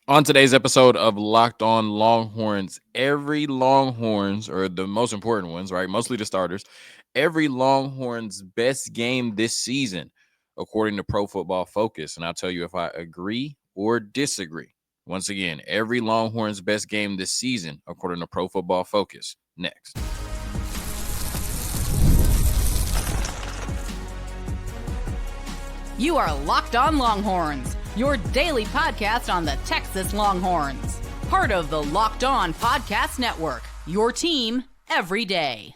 On today's episode of Locked On Longhorns, every Longhorns, or the most important ones, right? Mostly the starters, every Longhorns best game this season, according to Pro Football Focus. And I'll tell you if I agree or disagree. Once again, every Longhorns best game this season, according to Pro Football Focus. Next. You are Locked On Longhorns, your daily podcast on the Texas Longhorns. Part of the Locked On Podcast Network, your team every day.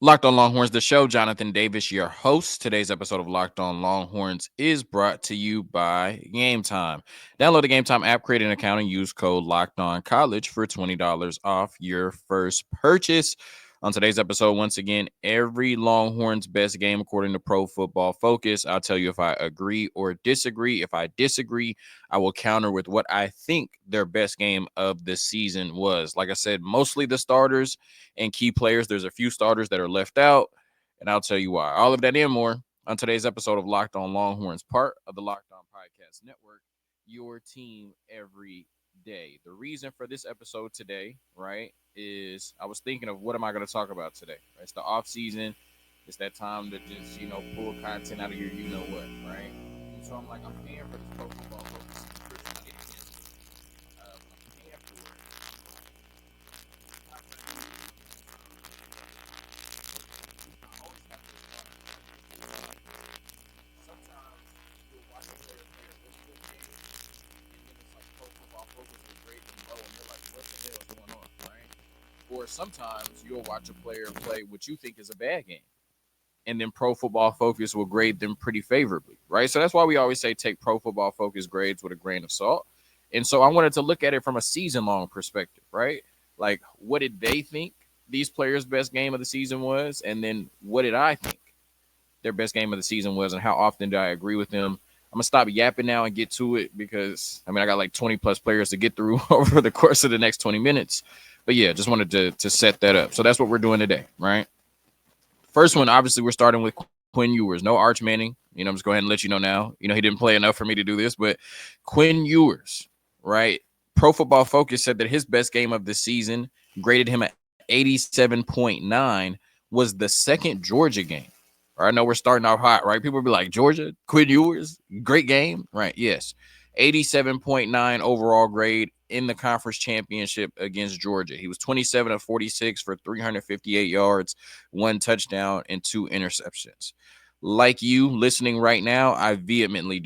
Locked On Longhorns, the show. Jonathan Davis, your host. Today's episode of Locked On Longhorns is brought to you by Gametime. Download the Gametime app, create an account, and use code LOCKEDONCollege for $20 off your first purchase. On today's episode, once again, every Longhorns best game according to Pro Football Focus. I'll tell you if I agree or disagree. If I disagree, I will counter with what I think their best game of the season was. Like I said, mostly the starters and key players. There's a few starters that are left out, and I'll tell you why. All of that and more on today's episode of Locked On Longhorns, part of the Locked On Podcast Network, your team every day. The reason for this episode today, right, is I was thinking of what am I going to talk about today. Right? It's the off season. It's that time to just, pull content out of your you-know-what, right? And so I'm like, I'm paying for this Pro Football Focus subscription. I didn't get it. I'm paying for it. Sometimes you'll watch a player play a really good game, and then it's like Pro Football Focus will grade them low, and you're like, what the hell is going on, right? Or sometimes you'll watch a player play what you think is a bad game, and then Pro Football Focus will grade them pretty favorably, right? So that's why we always say take Pro Football Focus grades with a grain of salt. And so I wanted to look at it from a season-long perspective, right? Like, what did they think these players' best game of the season was? And then what did I think their best game of the season was, and how often did I agree with them? I'm going to stop yapping now and get to it because, I got like 20-plus players to get through over the course of the next 20 minutes. But, yeah, just wanted to set that up. So that's what we're doing today, right? First one, obviously, we're starting with Quinn Ewers. No Arch Manning. I'm just go ahead and let you know now. He didn't play enough for me to do this, but Quinn Ewers, right? Pro Football Focus said that his best game of the season, graded him at 87.9, was the second Georgia game. I know we're starting off hot, right? People will be like, Georgia, Quinn Ewers, great game, right? Yes. 87.9 overall grade in the conference championship against Georgia. He was 27 of 46 for 358 yards, 1 touchdown, and 2 interceptions. Like you listening right now, I vehemently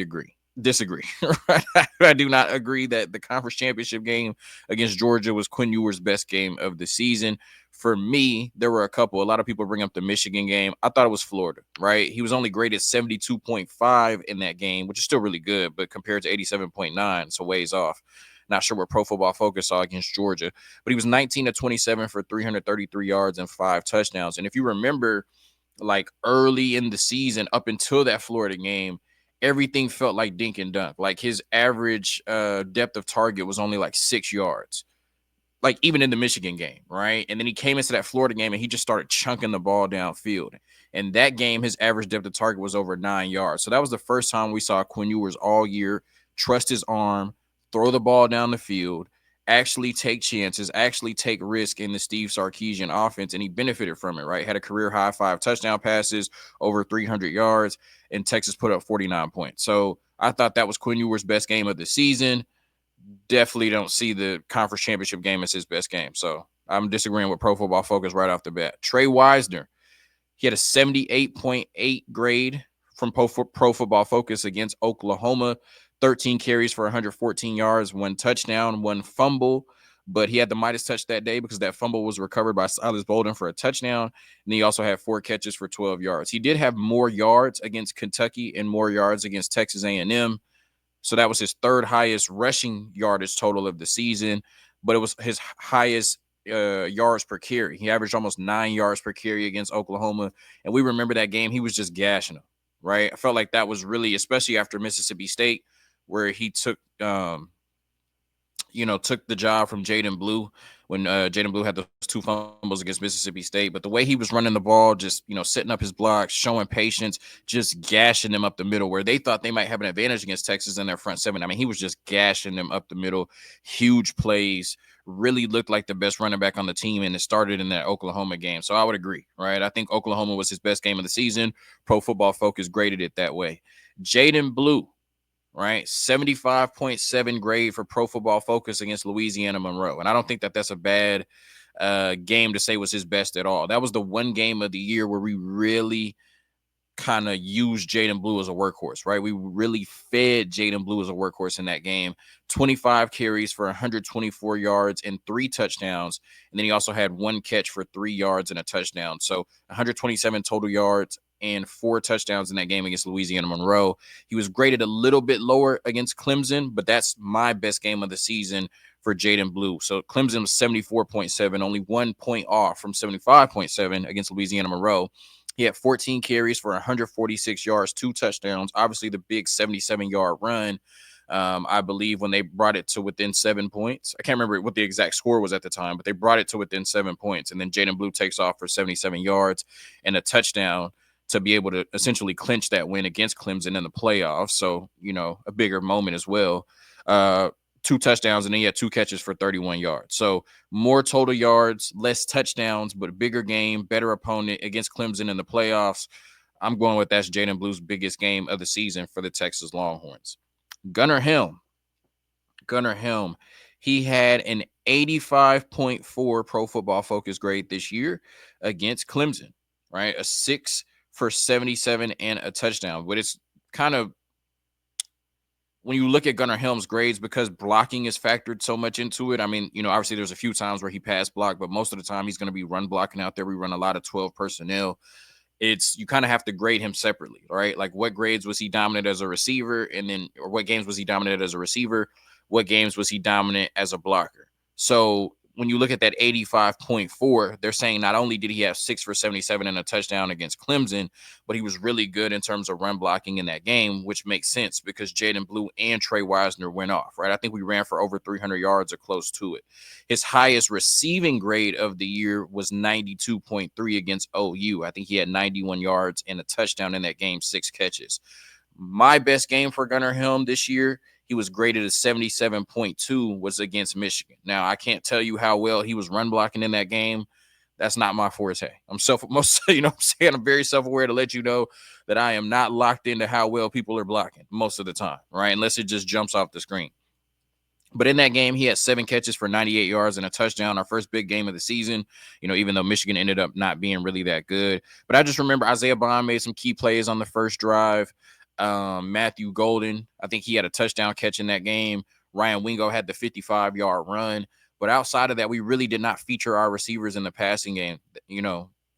disagree. Right? I do not agree that the conference championship game against Georgia was Quinn Ewers' best game of the season. For me, there were a couple. A lot of people bring up the Michigan game. I thought it was Florida, right? He was only graded 72.5 in that game, which is still really good, but compared to 87.9, it's a ways off. Not sure what Pro Football Focus saw against Georgia, but he was 19 to 27 for 333 yards and 5 touchdowns. And if you remember, like early in the season, up until that Florida game, everything felt like dink and dunk. Like his average depth of target was only like 6 yards. Like even in the Michigan game, right? And then he came into that Florida game and he just started chunking the ball downfield. And that game, his average depth of target was over 9 yards. So that was the first time we saw Quinn Ewers all year trust his arm, throw the ball down the field, actually take chances, actually take risk in the Steve Sarkisian offense. And he benefited from it, right? Had a career high 5 touchdown passes, over 300 yards, and Texas put up 49 points. So I thought that was Quinn Ewers' best game of the season. Definitely don't see the conference championship game as his best game. So I'm disagreeing with Pro Football Focus right off the bat. Trey Wisner, he had a 78.8 grade from Pro Football Focus against Oklahoma. 13 carries for 114 yards, 1 touchdown, 1 fumble. But he had the Midas touch that day because that fumble was recovered by Silas Bolden for a touchdown. And he also had 4 catches for 12 yards. He did have more yards against Kentucky and more yards against Texas A&M. So that was his 3rd highest rushing yardage total of the season, but it was his highest yards per carry. He averaged almost 9 yards per carry against Oklahoma. And we remember that game, he was just gashing them, right? I felt like that was really, especially after Mississippi State, where he took the job from Jaden Blue. when Jaden Blue had those 2 fumbles against Mississippi State. But the way he was running the ball, just, setting up his blocks, showing patience, just gashing them up the middle where they thought they might have an advantage against Texas in their front seven. I mean, he was just gashing them up the middle. Huge plays. Really looked like the best running back on the team, and it started in that Oklahoma game. So I would agree, right? I think Oklahoma was his best game of the season. Pro Football Focus graded it that way. Jaden Blue, right? 75.7 grade for Pro Football Focus against Louisiana Monroe. And I don't think that that's a bad game to say was his best at all. That was the one game of the year where we really kind of used Jaden Blue as a workhorse, right? We really fed Jaden Blue as a workhorse in that game. 25 carries for 124 yards and 3 touchdowns. And then he also had 1 catch for 3 yards and a touchdown. So 127 total yards and 4 touchdowns in that game against Louisiana Monroe. He was graded a little bit lower against Clemson, but that's my best game of the season for Jaden Blue. So Clemson was 74.7, only 1 point off from 75.7 against Louisiana Monroe. He had 14 carries for 146 yards, 2 touchdowns. Obviously, the big 77-yard run, I believe, when they brought it to within 7 points. I can't remember what the exact score was at the time, but they brought it to within 7 points. And then Jaden Blue takes off for 77 yards and a touchdown to be able to essentially clinch that win against Clemson in the playoffs. So, a bigger moment as well. 2 touchdowns, and then he had 2 catches for 31 yards. So more total yards, less touchdowns, but a bigger game, better opponent against Clemson in the playoffs. I'm going with that's Jaden Blue's biggest game of the season for the Texas Longhorns. Gunnar Helm. He had an 85.4 Pro Football Focus grade this year against Clemson, right? A 6 for 77 and a touchdown. But it's kind of, when you look at Gunnar Helm's grades, because blocking is factored so much into it. I mean, obviously there's a few times where he pass blocked, but most of the time he's going to be run blocking out there. We run a lot of 12 personnel. You kind of have to grade him separately, right? Like, what grades was he dominant as a receiver? And then, or what games was he dominant as a receiver? What games was he dominant as a blocker? So when you look at that 85.4, they're saying not only did he have 6 for 77 and a touchdown against Clemson, but he was really good in terms of run blocking in that game, which makes sense because Jaden Blue and Trey Wisner went off, right? I think we ran for over 300 yards or close to it. His highest receiving grade of the year was 92.3 against OU. I think he had 91 yards and a touchdown in that game, 6 catches. My best game for Gunnar Helm this year, he was graded a 77.2, was against Michigan. Now, I can't tell you how well he was run blocking in that game. That's not my forte. I'm very self-aware to let you know that I am not locked into how well people are blocking most of the time, right? Unless it just jumps off the screen. But in that game, he had 7 catches for 98 yards and a touchdown, our first big game of the season, even though Michigan ended up not being really that good. But I just remember Isaiah Bond made some key plays on the first drive. Matthew Golden, I think he had a touchdown catch in that game. Ryan Wingo had the 55-yard run. But outside of that, we really did not feature our receivers in the passing game,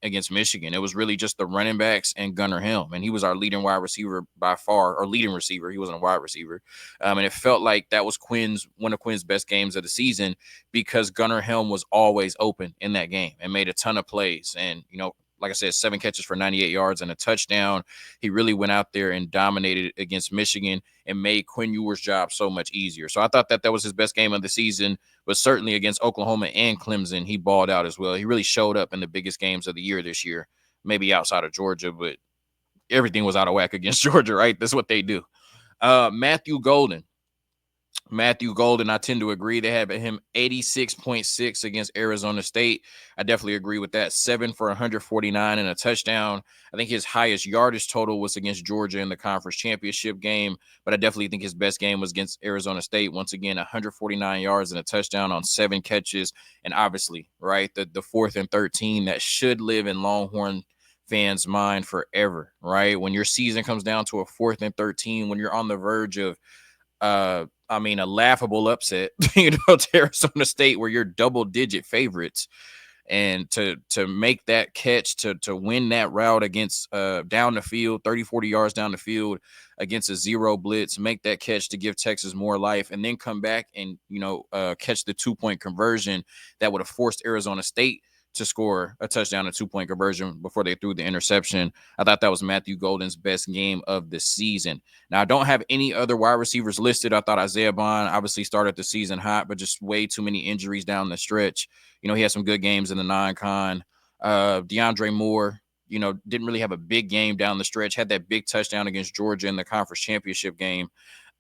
against Michigan. It was really just the running backs and Gunnar Helm. And he was our leading wide receiver by far, or leading receiver. He wasn't a wide receiver. And it felt like that was one of Quinn's best games of the season because Gunnar Helm was always open in that game and made a ton of plays. And, like I said, 7 catches for 98 yards and a touchdown. He really went out there and dominated against Michigan and made Quinn Ewers' job so much easier. So I thought that was his best game of the season, but certainly against Oklahoma and Clemson, he balled out as well. He really showed up in the biggest games of the year this year, maybe outside of Georgia, but everything was out of whack against Georgia, right? That's what they do. Matthew Golden, I tend to agree. They have him 86.6 against Arizona State. I definitely agree with that. 7 for 149 and a touchdown. I think his highest yardage total was against Georgia in the conference championship game, but I definitely think his best game was against Arizona State. Once again, 149 yards and a touchdown on 7 catches. And obviously, right, the 4th and 13 that should live in Longhorn fans' mind forever, right? When your season comes down to a 4th and 13, when you're on the verge of a laughable upset, to Arizona State, where you're double-digit favorites, and to make that catch, to win that route against down the field, 30, 40 yards down the field against a 0 blitz, make that catch to give Texas more life, and then come back and, catch the 2-point conversion that would have forced Arizona State to score a touchdown, a 2-point conversion before they threw the interception. I thought that was Matthew Golden's best game of the season. Now, I don't have any other wide receivers listed. I thought Isaiah Bond obviously started the season hot, but just way too many injuries down the stretch. He had some good games in the non-con. DeAndre Moore, didn't really have a big game down the stretch, had that big touchdown against Georgia in the conference championship game.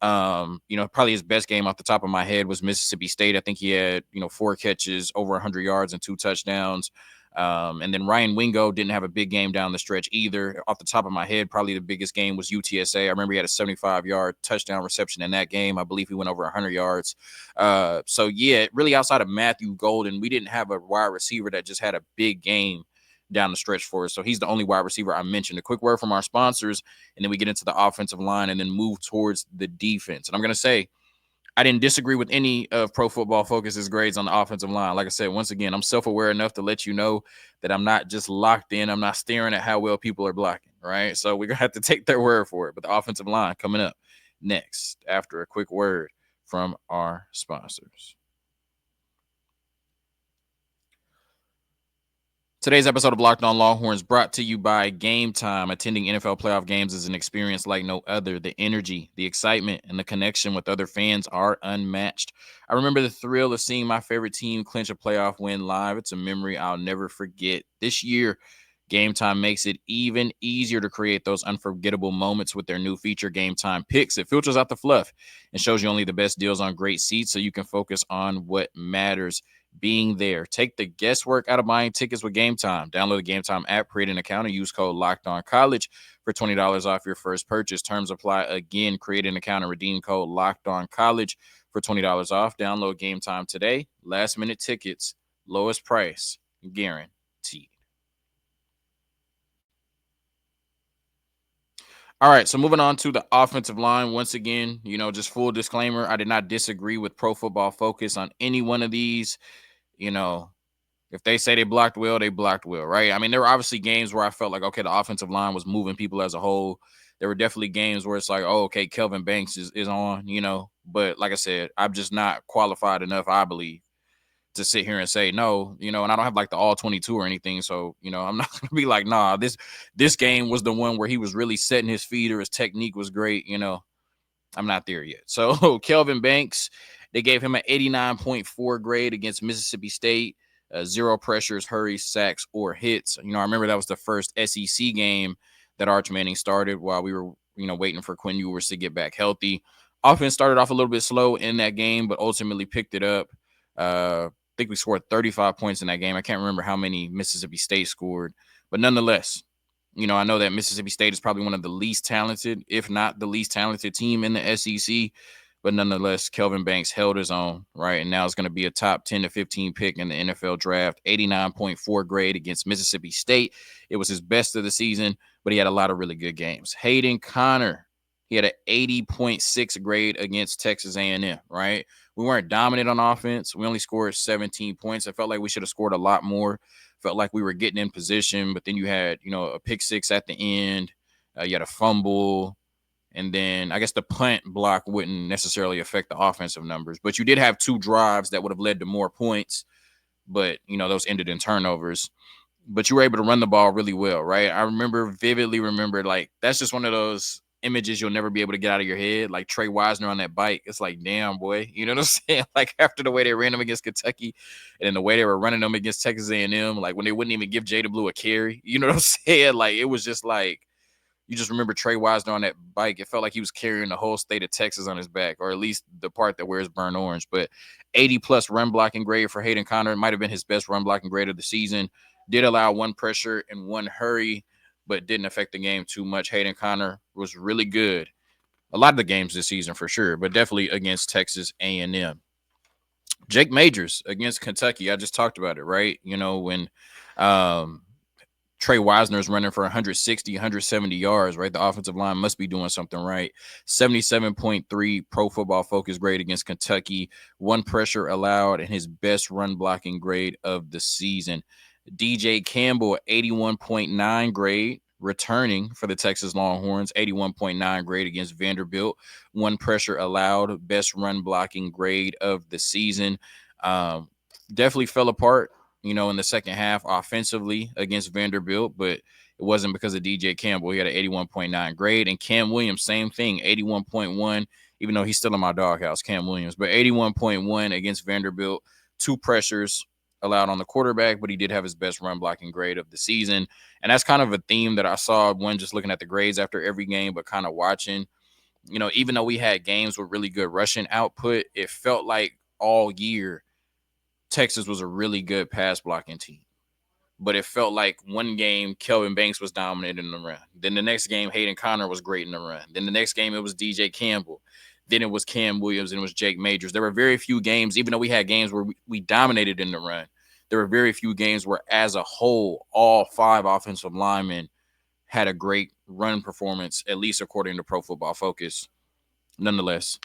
Probably his best game off the top of my head was Mississippi State. I think he had, 4 catches, over 100 yards and 2 touchdowns. And then Ryan Wingo didn't have a big game down the stretch either. Off the top of my head, probably the biggest game was UTSA. I remember he had a 75-yard touchdown reception in that game. I believe he went over 100 yards. So, yeah, really outside of Matthew Golden, we didn't have a wide receiver that just had a big game down the stretch for us. So he's the only wide receiver I mentioned. A quick word from our sponsors, and then we get into the offensive line and then move towards the defense. And I'm going to say, I didn't disagree with any of Pro Football Focus's grades on the offensive line. Like I said, once again, I'm self-aware enough to let you know that I'm not just locked in. I'm not staring at how well people are blocking, right? So we're going to have to take their word for it. But the offensive line coming up next after a quick word from our sponsors. Today's episode of Locked On Longhorns brought to you by Gametime. Attending NFL playoff games is an experience like no other. The energy, the excitement, and the connection with other fans are unmatched. I remember the thrill of seeing my favorite team clinch a playoff win live. It's a memory I'll never forget. This year, Gametime makes it even easier to create those unforgettable moments with their new feature, Gametime Picks. It filters out the fluff and shows you only the best deals on great seats so you can focus on what matters. Being there. Take the guesswork out of buying tickets with Gametime. Download the Gametime app, create an account, and use code LOCKEDONCollege for $20 off your first purchase. Terms apply. Again, create an account and redeem code LOCKEDONCollege for $20 off. Download Gametime today. Last minute tickets, lowest price, guaranteed. All right, so moving on to the offensive line. Once again, just full disclaimer, I did not disagree with Pro Football Focus on any one of these. If they say they blocked well, they blocked well, right? I mean, there were obviously games where I felt like, okay, the offensive line was moving people as a whole. There were definitely games where it's like, oh, okay, Kelvin Banks is on, But like I said, I'm just not qualified enough, I believe, to sit here and say no, and I don't have like the all 22 or anything. So, I'm not going to be like, nah, this game was the one where he was really setting his feet or his technique was great, I'm not there yet. So Kelvin Banks, they gave him an 89.4 grade against Mississippi State. 0 pressures, hurries, sacks, or hits. I remember that was the first SEC game that Arch Manning started while we were, waiting for Quinn Ewers to get back healthy. Offense started off a little bit slow in that game, but ultimately picked it up. I think we scored 35 points in that game. I can't remember how many Mississippi State scored, but nonetheless, I know that Mississippi State is probably one of the least talented, if not the least talented team in the SEC. But nonetheless, Kelvin Banks held his own, right? And now it's going to be a top 10 to 15 pick in the NFL draft. 89.4 grade against Mississippi State. It was his best of the season, but he had a lot of really good games. Hayden Connor, he had an 80.6 grade against Texas A&M, right? We weren't dominant on offense. We only scored 17 points. I felt like we should have scored a lot more. Felt like we were getting in position, but then you had, a pick six at the end. You had a fumble. And then I guess the punt block wouldn't necessarily affect the offensive numbers. But you did have 2 drives that would have led to more points. But, those ended in turnovers. But you were able to run the ball really well, right? I vividly remember, like, that's just one of those images you'll never be able to get out of your head. Like Trey Wisner on that bike. It's like, damn, boy. You know what I'm saying? Like after the way they ran him against Kentucky and then the way they were running them against Texas A&M, like when they wouldn't even give Jada Blue a carry. You know what I'm saying? Like it was just like, you just remember Trey Wisner on that bike. It felt like he was carrying the whole state of Texas on his back, or at least the part that wears burnt orange. But 80-plus run blocking grade for Hayden Connor. It might have been his best run blocking grade of the season. Did allow 1 pressure and 1 hurry, but didn't affect the game too much. Hayden Connor was really good. A lot of the games this season for sure, but definitely against Texas A&M. Jake Majors against Kentucky. I just talked about it, right? When Trey Wisner is running for 160, 170 yards, right? The offensive line must be doing something right. 77.3 Pro Football Focus grade against Kentucky. 1 pressure allowed and his best run blocking grade of the season. DJ Campbell, 81.9 grade, returning for the Texas Longhorns. 81.9 grade against Vanderbilt. 1 pressure allowed, best run blocking grade of the season. Definitely fell apart in the second half offensively against Vanderbilt, but it wasn't because of DJ Campbell. He had an 81.9 grade, and Cam Williams, same thing, 81.1, even though he's still in my doghouse, Cam Williams, but 81.1 against Vanderbilt, 2 pressures allowed on the quarterback, but he did have his best run blocking grade of the season. And that's kind of a theme that I saw, one, just looking at the grades after every game, but kind of watching, even though we had games with really good rushing output, it felt like all year Texas was a really good pass blocking team. But it felt like one game Kelvin Banks was dominant in the run. Then the next game Hayden Conner was great in the run. Then the next game it was DJ Campbell. Then it was Cam Williams and it was Jake Majors. There were very few games, even though we had games where we dominated in the run, there were very few games where as a whole, all 5 offensive linemen had a great run performance, at least according to Pro Football Focus. Nonetheless,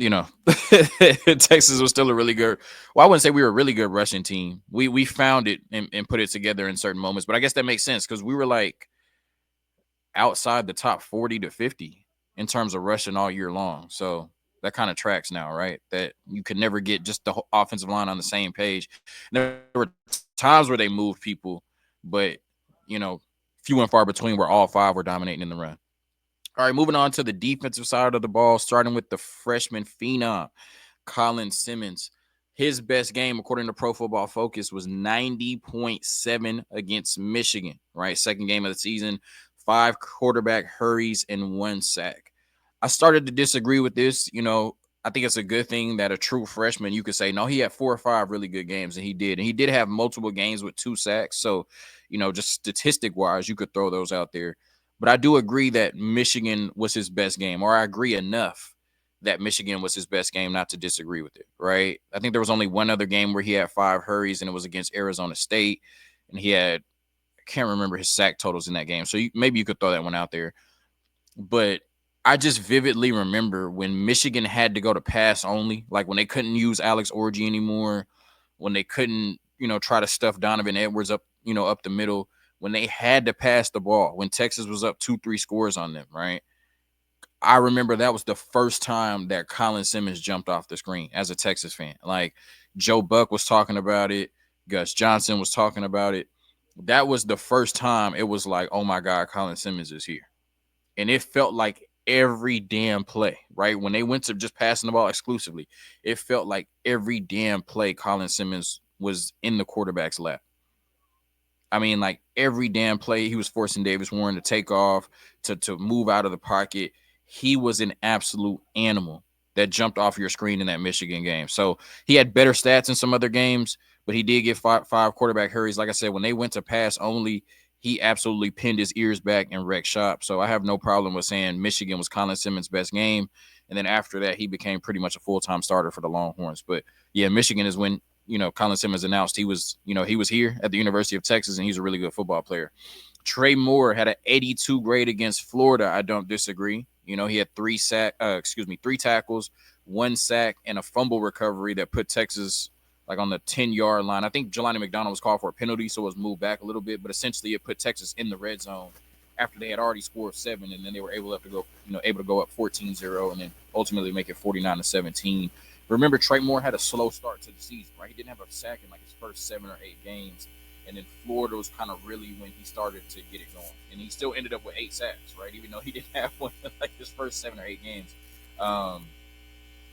Texas was still a really good. Well, I wouldn't say we were a really good rushing team. We found it and put it together in certain moments, but I guess that makes sense because we were like outside the top 40 to 50 in terms of rushing all year long. So that kind of tracks now, right? That you could never get just the whole offensive line on the same page. And there were times where they moved people, but few and far between where all 5 were dominating in the run. All right, moving on to the defensive side of the ball, starting with the freshman phenom, Colin Simmons. His best game, according to Pro Football Focus, was 90.7 against Michigan, right? Second game of the season, 5 quarterback hurries and 1 sack. I started to disagree with this. I think it's a good thing that a true freshman, you could say, no, he had 4 or 5 really good games, and he did. And he did have multiple games with 2 sacks. So, just statistic-wise, you could throw those out there. But I do agree that Michigan was his best game, or I agree enough that Michigan was his best game not to disagree with it, right? I think there was only one other game where he had 5 hurries, and it was against Arizona State, and he had, I can't remember his sack totals in that game. So maybe you could throw that one out there. But I just vividly remember when Michigan had to go to pass only, like when they couldn't use Alex Orji anymore, when they couldn't, try to stuff Donovan Edwards up, up the middle, when they had to pass the ball, when Texas was up 2-3 scores on them, right? I remember that was the first time that Colin Simmons jumped off the screen as a Texas fan. Like Joe Buck was talking about it. Gus Johnson was talking about it. That was the first time it was like, oh my God, Colin Simmons is here. And it felt like every damn play, right? When they went to just passing the ball exclusively, it felt like every damn play Colin Simmons was in the quarterback's lap. I mean, like every damn play, he was forcing Davis Warren to take off, to move out of the pocket. He was an absolute animal that jumped off your screen in that Michigan game. So he had better stats in some other games, but he did get 5 quarterback hurries. Like I said, when they went to pass only, he absolutely pinned his ears back and wrecked shop. So I have no problem with saying Michigan was Colin Simmons' best game. And then after that, he became pretty much a full-time starter for the Longhorns. But yeah, Michigan is when Colin Simmons announced he was here at the University of Texas, and he's a really good football player. Trey Moore had an 82 grade against Florida. I don't disagree. He had 3 tackles, 1 sack, and a fumble recovery that put Texas like on the 10-yard line. I think Jelani McDonald was called for a penalty, so it was moved back a little bit, but essentially it put Texas in the red zone after they had already scored 7, and then they were able to go up 14-0, and then ultimately make it 49-17. Remember, Trey Moore had a slow start to the season, right? He didn't have a sack in like his first 7 or 8 games. And then Florida was kind of really when he started to get it going. And he still ended up with 8 sacks, right? Even though he didn't have one in like his first 7 or 8 games. Or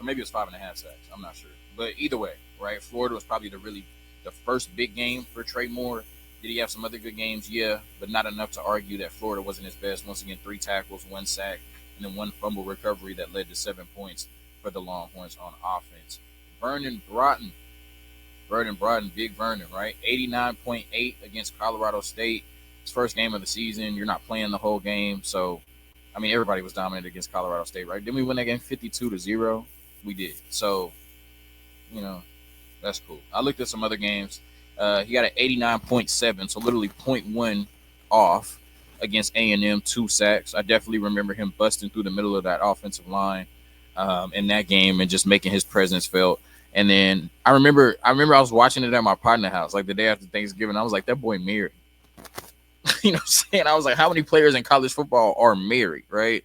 maybe it was 5.5 sacks. I'm not sure. But either way, right? Florida was probably the first big game for Trey Moore. Did he have some other good games? Yeah, but not enough to argue that Florida wasn't his best. Once again, 3 tackles, 1 sack, and then 1 fumble recovery that led to 7 points for the Longhorns on offense. Vernon Broughton, Big Vernon, right? 89.8 against Colorado State. His first game of the season. You're not playing the whole game. So, I mean, everybody was dominant against Colorado State, right? Didn't we win that game 52-0? We did. So, that's cool. I looked at some other games. He got an 89.7, so literally 0.1 off against A&M, 2 sacks. I definitely remember him busting through the middle of that offensive line in that game and just making his presence felt. And then I remember I was watching it at my partner's house, like the day after Thanksgiving. I was like, that boy married. You know what I'm saying? I was like, how many players in college football are married, right?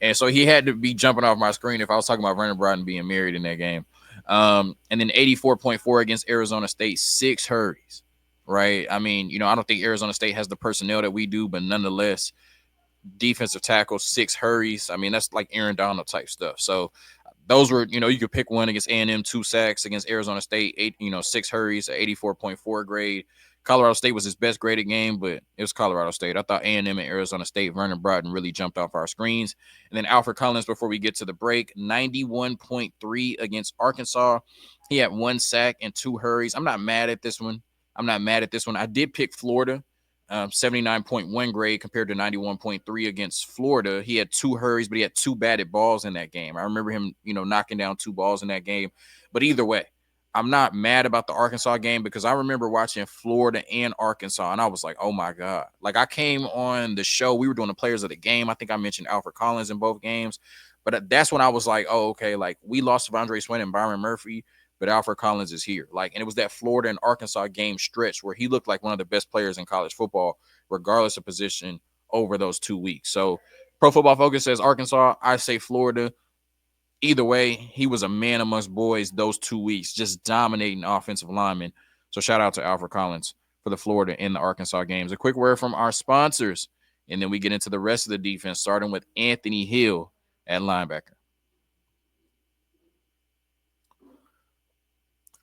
And so he had to be jumping off my screen if I was talking about Vernon Broughton being married in that game. And then 84.4 against Arizona State, 6 hurries, right? I mean, I don't think Arizona State has the personnel that we do, but nonetheless, defensive tackle, 6 hurries. I mean, that's like Aaron Donald type stuff. So those were, you could pick one against A&M, 2 sacks against Arizona State, 6 hurries, 84.4 grade. Colorado State was his best graded game, but it was Colorado State. I thought A&M and Arizona State, Vernon Broughton really jumped off our screens. And then Alfred Collins, before we get to the break, 91.3 against Arkansas. He had 1 sack and 2 hurries. I'm not mad at this one. I did pick Florida. 79.1 grade compared to 91.3 against Florida. He had 2 hurries, but he had 2 batted balls in that game. I remember him, knocking down 2 balls in that game. But either way, I'm not mad about the Arkansas game because I remember watching Florida and Arkansas, and I was like, oh, my God. Like, I came on the show. We were doing the players of the game. I think I mentioned Alfred Collins in both games. But that's when I was like, oh, okay, like, we lost Devondre Swain and Byron Murphy, but Alfred Collins is here. And it was that Florida and Arkansas game stretch where he looked like one of the best players in college football, regardless of position, over those 2 weeks. So Pro Football Focus says Arkansas. I say Florida. Either way, he was a man amongst boys those 2 weeks, just dominating offensive linemen. So shout out to Alfred Collins for the Florida and the Arkansas games. A quick word from our sponsors, and then we get into the rest of the defense, starting with Anthony Hill at linebacker.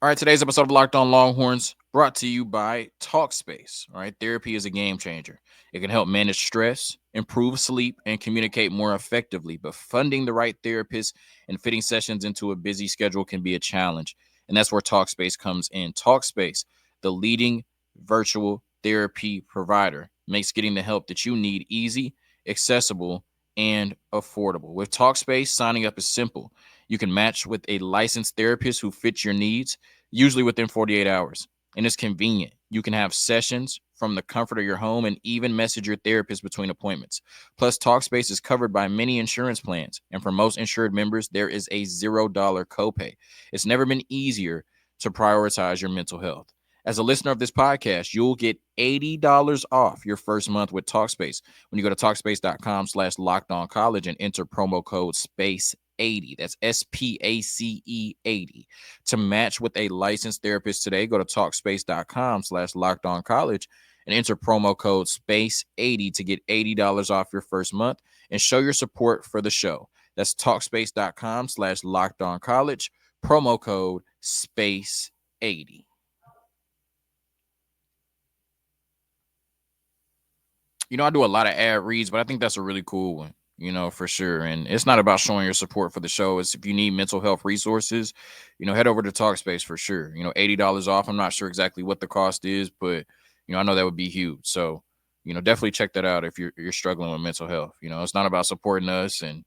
All right, today's episode of Locked On Longhorns brought to you by TalkSpace. All right, therapy is a game changer. It can help manage stress, improve sleep, and communicate more effectively. But finding the right therapist and fitting sessions into a busy schedule can be a challenge. And that's where TalkSpace comes in. TalkSpace, the leading virtual therapy provider, makes getting the help that you need easy, accessible, and affordable. With TalkSpace, signing up is simple. You can match with a licensed therapist who fits your needs, usually within 48 hours. And it's convenient. You can have sessions from the comfort of your home and even message your therapist between appointments. Plus, TalkSpace is covered by many insurance plans. And for most insured members, there is a $0 copay. It's never been easier to prioritize your mental health. As a listener of this podcast, you'll get $80 off your first month with TalkSpace when you go to TalkSpace.com/LockedOnCollege and enter promo code SPACE80. That's SPACE 80. To match with a licensed therapist today, go to TalkSpace.com/LockedOnCollege and enter promo code SPACE80 to get $80 off your first month and show your support for the show. That's TalkSpace.com/LockedOnCollege, promo code SPACE80. I do a lot of ad reads, but I think that's a really cool one, for sure. And it's not about showing your support for the show. It's if you need mental health resources, head over to TalkSpace for sure. $80 off. I'm not sure exactly what the cost is, but, I know that would be huge. So, definitely check that out if you're struggling with mental health. It's not about supporting us and,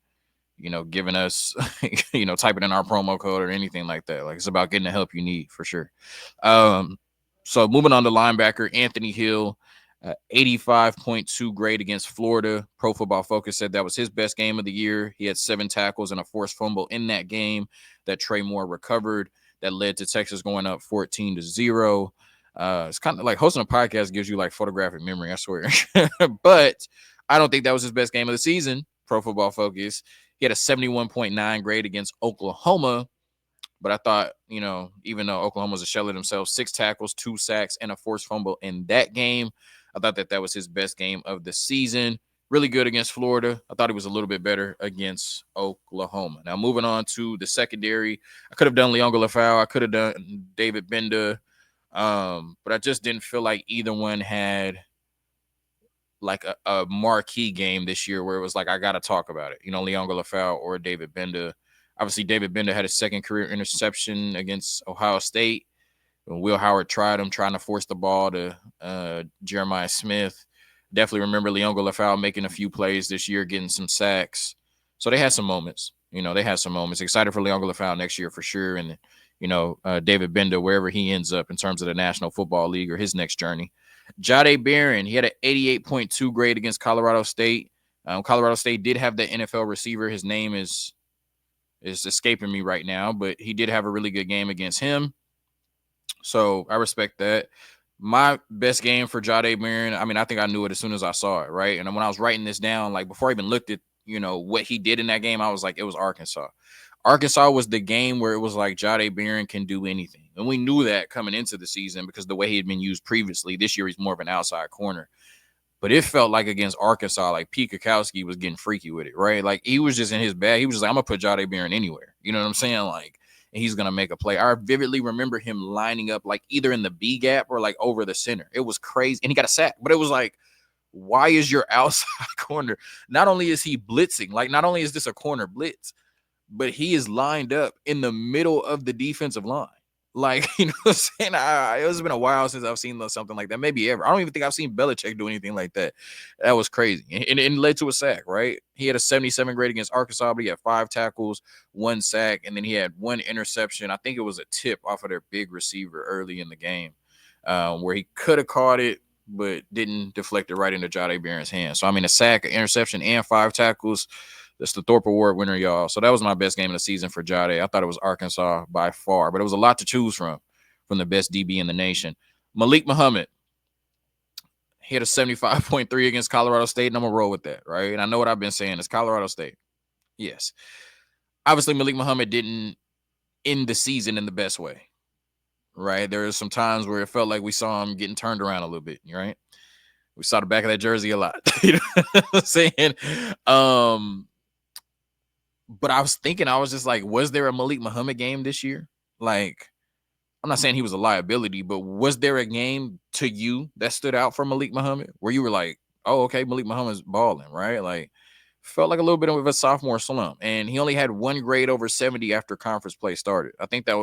giving us, typing in our promo code or anything like that. Like, it's about getting the help you need for sure. So moving on to linebacker, Anthony Hill. 85.2 grade against Florida. Pro Football Focus said that was his best game of the year. He had 7 tackles and a forced fumble in that game that Trey Moore recovered. That led to Texas going up 14-0. It's kind of like hosting a podcast gives you like photographic memory, I swear. But I don't think that was his best game of the season. Pro Football Focus. He had a 71.9 grade against Oklahoma. But I thought, even though Oklahoma was a shell of themselves, 6 tackles, 2 sacks, and a forced fumble in that game. I thought that was his best game of the season. Really good against Florida. I thought he was a little bit better against Oklahoma. Now, moving on to the secondary, I could have done Leonga Lafau. I could have done David Benda. But I just didn't feel like either one had like a marquee game this year where it was like, I got to talk about it. Leonga Lafau or David Benda. Obviously, David Benda had a second career interception against Ohio State. Will Howard tried him, trying to force the ball to Jeremiah Smith. Definitely remember Leonga Lafau making a few plays this year, getting some sacks. So they had some moments. Excited for Leonga Lafau next year for sure. And, David Benda, wherever he ends up in terms of the National Football League or his next journey. Jahdae Barron, he had an 88.2 grade against Colorado State. Colorado State did have the NFL receiver. His name is escaping me right now, but he did have a really good game against him. So I respect that. My best game for Jahdae Barron, I think I knew it as soon as I saw it, right? And when I was writing this down, like before I even looked at, what he did in that game, I was like, it was Arkansas. Arkansas was the game where it was like Jahdae Barron can do anything. And we knew that coming into the season because the way he had been used previously. This year he's more of an outside corner. But it felt like against Arkansas, like Pete Kukowski was getting freaky with it, right? Like he was just in his bag. He was just like, I'm gonna put Jahdae Barron anywhere. You know what I'm saying? Like, and he's gonna make a play. I vividly remember him lining up like either in the B gap or like over the center. It was crazy. And he got a sack, but it was like, why is your outside corner? Not only is he blitzing, like not only is this a corner blitz, but he is lined up in the middle of the defensive line. Like, you know what I'm saying? It has been a while since I've seen something like that. Maybe ever. I don't even think I've seen Belichick do anything like that. That was crazy. And it led to a sack, right? He had a 77 grade against Arkansas, but he had 5 tackles, 1 sack, and then he had 1 interception. I think it was a tip off of their big receiver early in the game where he could have caught it, but didn't deflect it right into Jahdae Barron's hand. So, I mean, a sack, an interception, and 5 tackles. That's the Thorpe Award winner, y'all. So that was my best game of the season for Jahdae. I thought it was Arkansas by far, but it was a lot to choose from the best DB in the nation. Malik Muhammad, he had a 75.3 against Colorado State, and I'm going to roll with that, right? And I know what I've been saying. It's Colorado State. Yes. Obviously, Malik Muhammad didn't end the season in the best way, right? There were some times where it felt like we saw him getting turned around a little bit, right? We saw the back of that jersey a lot. You know what I'm saying? But I was thinking, I was just like, was there a Malik Muhammad game this year? Like, I'm not saying he was a liability, but was there a game to you that stood out for Malik Muhammad where you were like, oh, okay, Malik Muhammad's balling, right? Like, felt like a little bit of a sophomore slump. And he only had 1 grade over 70 after conference play started. I think that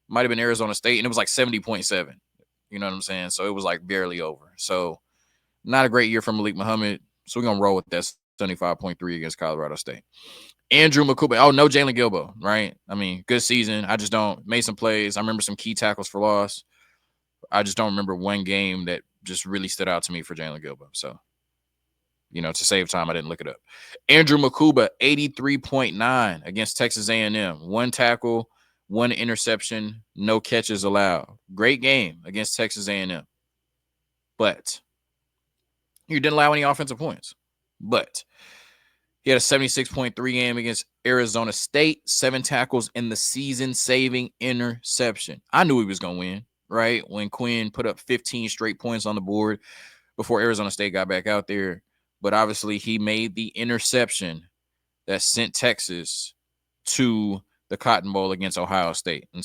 might have been Arizona State, and it was like 70.7. You know what I'm saying? So it was like barely over. So not a great year for Malik Muhammad. So we're going to roll with that 75.3 against Colorado State. Andrew Makuba. Oh, no Jalen Gilbo, right? I mean, good season. I just don't. Made some plays. I remember some key tackles for loss. I just don't remember one game that just really stood out to me for Jalen Gilbo. So, you know, to save time, I didn't look it up. Andrew Makuba, 83.9 against Texas A&M. 1 tackle, 1 interception, no catches allowed. Great game against Texas A&M. But you didn't allow any offensive points. But he had a 76.3 game against Arizona State, 7 tackles, and the season-saving interception. I knew he was going to win, right? When Quinn put up 15 straight points on the board before Arizona State got back out there. But obviously, he made the interception that sent Texas to the Cotton Bowl against Ohio State. And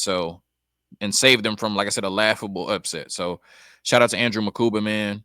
saved them from, like I said, a laughable upset. So shout out to Andrew Makuba, man,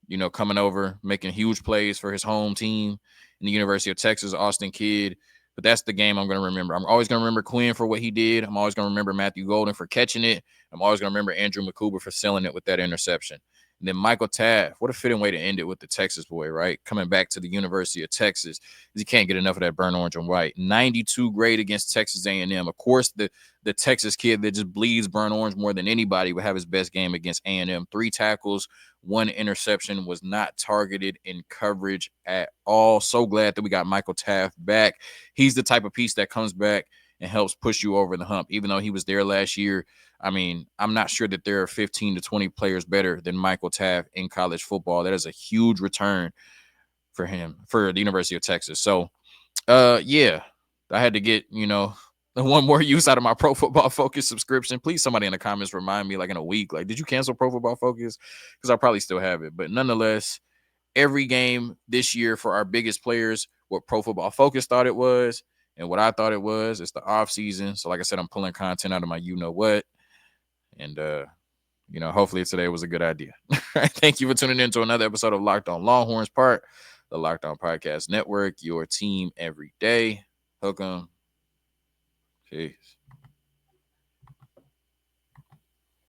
you know, coming over, making huge plays for his home team in the University of Texas, Austin kid. But that's the game I'm going to remember. I'm always going to remember Quinn for what he did. I'm always going to remember Matthew Golden for catching it. I'm always going to remember Andrew Makuba for selling it with that interception. And then Michael Taft, what a fitting way to end it with the Texas boy, right? Coming back to the University of Texas. He can't get enough of that burnt orange and white. 92 grade against Texas A&M. Of course, the Texas kid that just bleeds burnt orange more than anybody would have his best game against A&M. 3 tackles, 1 interception, was not targeted in coverage at all. So glad that we got Michael Taft back. He's the type of piece that comes back and helps push you over the hump. Even though he was there last year, I mean, I'm not sure that there are 15 to 20 players better than Michael Taft in college football. That is a huge return for him, for the University of Texas. So, yeah, I had to get, you know, one more use out of my Pro Football Focus subscription. Please, somebody in the comments remind me, like in a week, like, did you cancel Pro Football Focus? Because I probably still have it. But nonetheless, every game this year for our biggest players, what Pro Football Focus thought it was and what I thought it was, it's the off season. So like I said, I'm pulling content out of my you-know-what. And, you know, hopefully today was a good idea. Thank you for tuning in to another episode of Locked On Longhorns, part the Locked On Podcast Network, your team every day. Hook 'em. Peace.